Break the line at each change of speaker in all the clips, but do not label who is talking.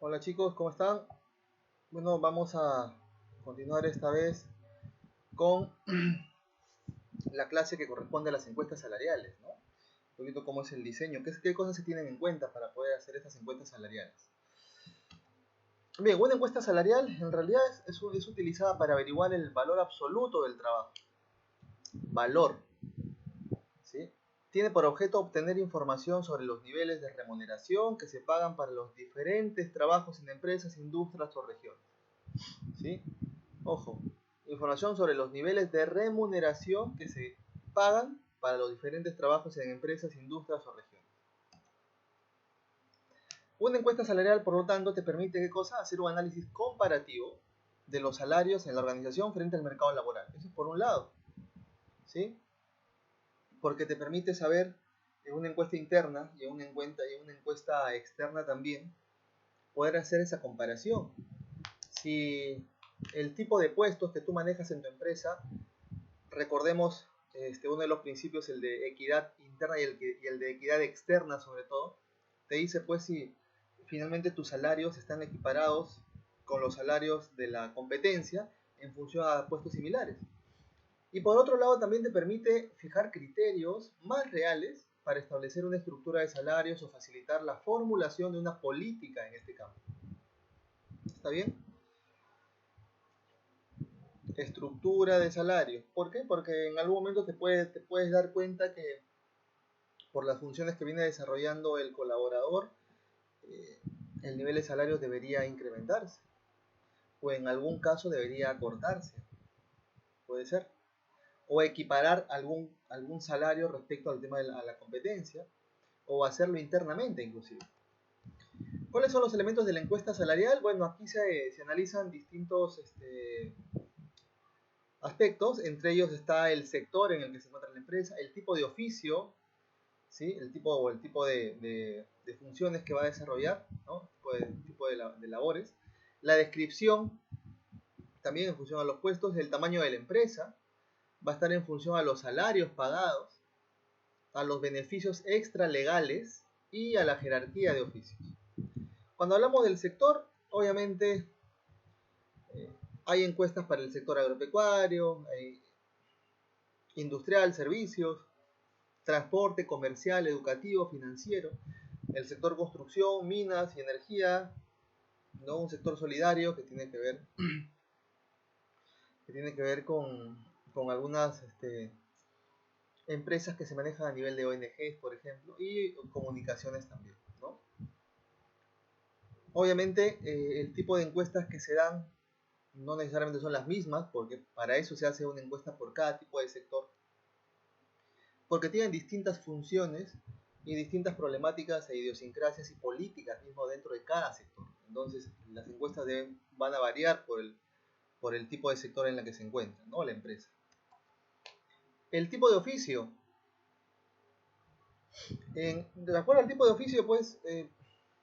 Hola chicos, ¿cómo están? Bueno, vamos a continuar esta vez con la clase que corresponde a las encuestas salariales, ¿no? Un poquito cómo es el diseño, qué cosas se tienen en cuenta para poder hacer estas encuestas salariales. Bien, una encuesta salarial en realidad es utilizada para averiguar el valor absoluto del trabajo. Valor, ¿sí? Tiene por objeto obtener información sobre los niveles de remuneración que se pagan para los diferentes trabajos en empresas, industrias o regiones, ¿sí? Ojo, información sobre los niveles de remuneración que se pagan para los diferentes trabajos en empresas, industrias o regiones. Una encuesta salarial, por lo tanto, te permite ¿qué cosa? Hacer un análisis comparativo de los salarios en la organización frente al mercado laboral. Eso es por un lado, ¿sí? Porque te permite saber en una encuesta interna y en una encuesta externa también, poder hacer esa comparación. Si el tipo de puestos que tú manejas en tu empresa, recordemos uno de los principios, el de equidad interna y el de equidad externa sobre todo, te dice pues si finalmente tus salarios están equiparados con los salarios de la competencia en función a puestos similares. Y por otro lado también te permite fijar criterios más reales para establecer una estructura de salarios o facilitar la formulación de una política en este campo. ¿Está bien? Estructura de salarios. ¿Por qué? Porque en algún momento te puedes dar cuenta que por las funciones que viene desarrollando el colaborador, eh, el nivel de salarios debería incrementarse, o en algún caso debería acortarse, puede ser, o equiparar algún salario respecto al tema de la competencia, o hacerlo internamente inclusive. ¿Cuáles son los elementos de la encuesta salarial? Bueno, aquí se analizan distintos aspectos, entre ellos está el sector en el que se encuentra la empresa, el tipo de oficio, ¿sí? El tipo de funciones que va a desarrollar, ¿no? Tipo de labores, la descripción, también en función a los puestos, el tamaño de la empresa, va a estar en función a los salarios pagados, a los beneficios extralegales y a la jerarquía de oficios. Cuando hablamos del sector, obviamente eh, hay encuestas para el sector agropecuario, industrial, servicios, transporte, comercial, educativo, financiero, el sector construcción, minas y energía, ¿no? Un sector solidario que tiene que ver con algunas empresas que se manejan a nivel de ONGs, por ejemplo, y comunicaciones también, ¿no? Obviamente, el tipo de encuestas que se dan no necesariamente son las mismas, porque para eso se hace una encuesta por cada tipo de sector, porque tienen distintas funciones y distintas problemáticas e idiosincrasias y políticas mismo dentro de cada sector. Entonces, las encuestas van a variar por el tipo de sector en la que se encuentra, ¿no? La empresa. El tipo de oficio. De acuerdo al tipo de oficio, pues,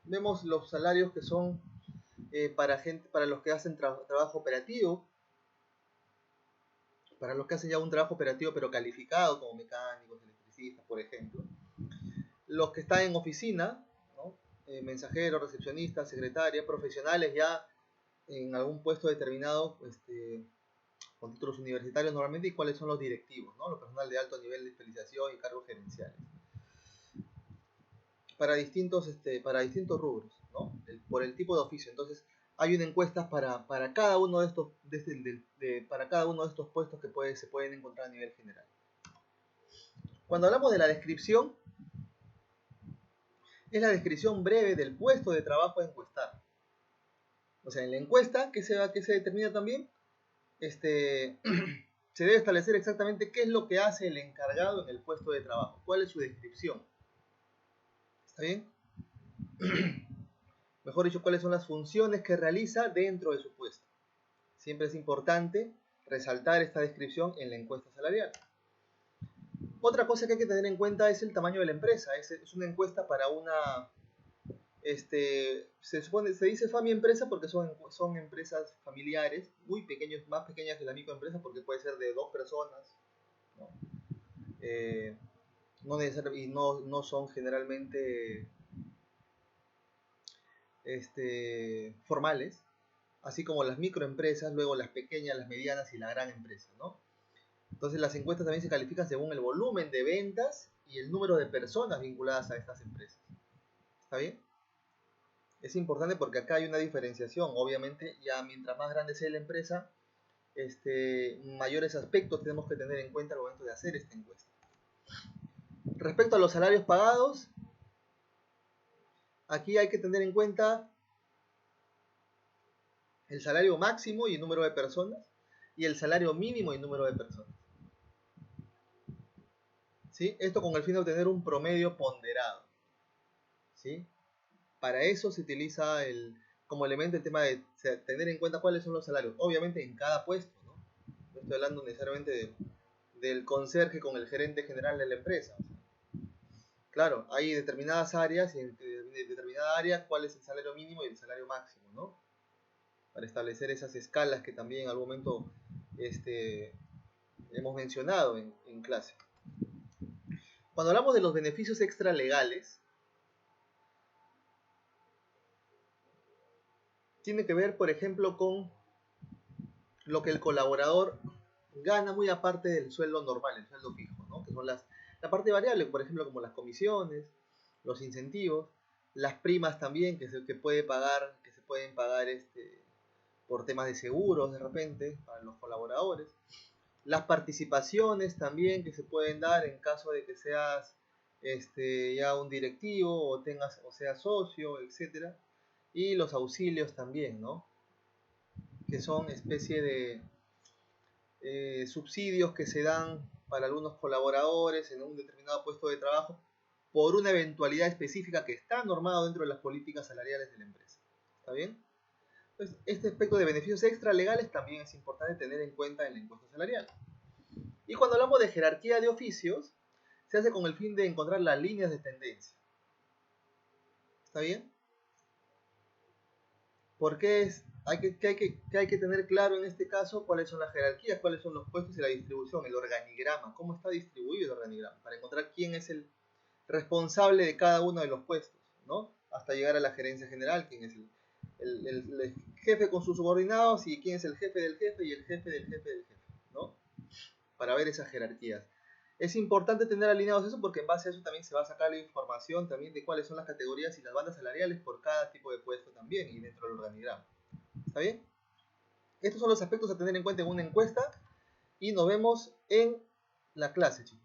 vemos los salarios que son para los que hacen trabajo operativo, para los que hacen ya un trabajo operativo pero calificado, como mecánicos, electricistas, por ejemplo. Los que están en oficina, ¿no? Mensajeros, recepcionistas, secretarias, profesionales ya en algún puesto determinado, con títulos universitarios normalmente, y cuáles son los directivos, ¿no? Los personal de alto nivel de especialización y cargos gerenciales. Para distintos rubros, ¿no? Por el tipo de oficio. Entonces, hay una encuesta para cada uno de estos, para cada uno de estos puestos que se pueden encontrar a nivel general. Cuando hablamos de la descripción, es la descripción breve del puesto de trabajo a encuestar. O sea, en la encuesta, ¿qué se determina también? Se debe establecer exactamente qué es lo que hace el encargado en el puesto de trabajo, cuál es su descripción. ¿Está bien? Mejor dicho, cuáles son las funciones que realiza dentro de su puesto. Siempre es importante resaltar esta descripción en la encuesta salarial. Otra cosa que hay que tener en cuenta es el tamaño de la empresa. Es una encuesta para una... se dice FAMI empresa porque son empresas familiares, muy pequeños, más pequeñas que la microempresa porque puede ser de 2 personas, ¿no? No son generalmente formales, así como las microempresas, luego las pequeñas, las medianas y la gran empresa, ¿no? Entonces las encuestas también se califican según el volumen de ventas y el número de personas vinculadas a estas empresas. ¿Está bien? Es importante porque acá hay una diferenciación. Obviamente, ya mientras más grande sea la empresa, mayores aspectos tenemos que tener en cuenta al momento de hacer esta encuesta. Respecto a los salarios pagados, aquí hay que tener en cuenta el salario máximo y el número de personas y el salario mínimo y número de personas. ¿Sí? Esto con el fin de obtener un promedio ponderado. ¿Sí? Para eso se utiliza como elemento el tema de tener en cuenta cuáles son los salarios. Obviamente en cada puesto, ¿no? No estoy hablando necesariamente del conserje con el gerente general de la empresa. Claro, hay determinadas áreas y en determinada área cuál es el salario mínimo y el salario máximo, ¿no? Para establecer esas escalas que también en algún momento hemos mencionado en clase. Cuando hablamos de los beneficios extralegales, tiene que ver, por ejemplo, con lo que el colaborador gana muy aparte del sueldo normal, el sueldo fijo, ¿no? Que son la parte variable, por ejemplo, como las comisiones, los incentivos, las primas también que se pueden pagar por temas de seguros de repente para los colaboradores, las participaciones también que se pueden dar en caso de que seas ya un directivo o seas socio, etcétera, y los auxilios también, ¿no? Que son especie de subsidios que se dan para algunos colaboradores en un determinado puesto de trabajo por una eventualidad específica que está normado dentro de las políticas salariales de la empresa. ¿Está bien? Entonces, este aspecto de beneficios extralegales también es importante tener en cuenta en la encuesta salarial. Y cuando hablamos de jerarquía de oficios, se hace con el fin de encontrar las líneas de tendencia. ¿Está bien? Porque hay que tener claro en este caso cuáles son las jerarquías, cuáles son los puestos y la distribución, el organigrama, cómo está distribuido el organigrama, para encontrar quién es el responsable de cada uno de los puestos, ¿no? Hasta llegar a la gerencia general, quién es el jefe con sus subordinados y quién es el jefe del jefe y el jefe del jefe del jefe, ¿no? Para ver esas jerarquías. Es importante tener alineados eso porque en base a eso también se va a sacar la información también de cuáles son las categorías y las bandas salariales por cada tipo de puesto también y dentro del organigrama. ¿Está bien? Estos son los aspectos a tener en cuenta en una encuesta y nos vemos en la clase, chicos.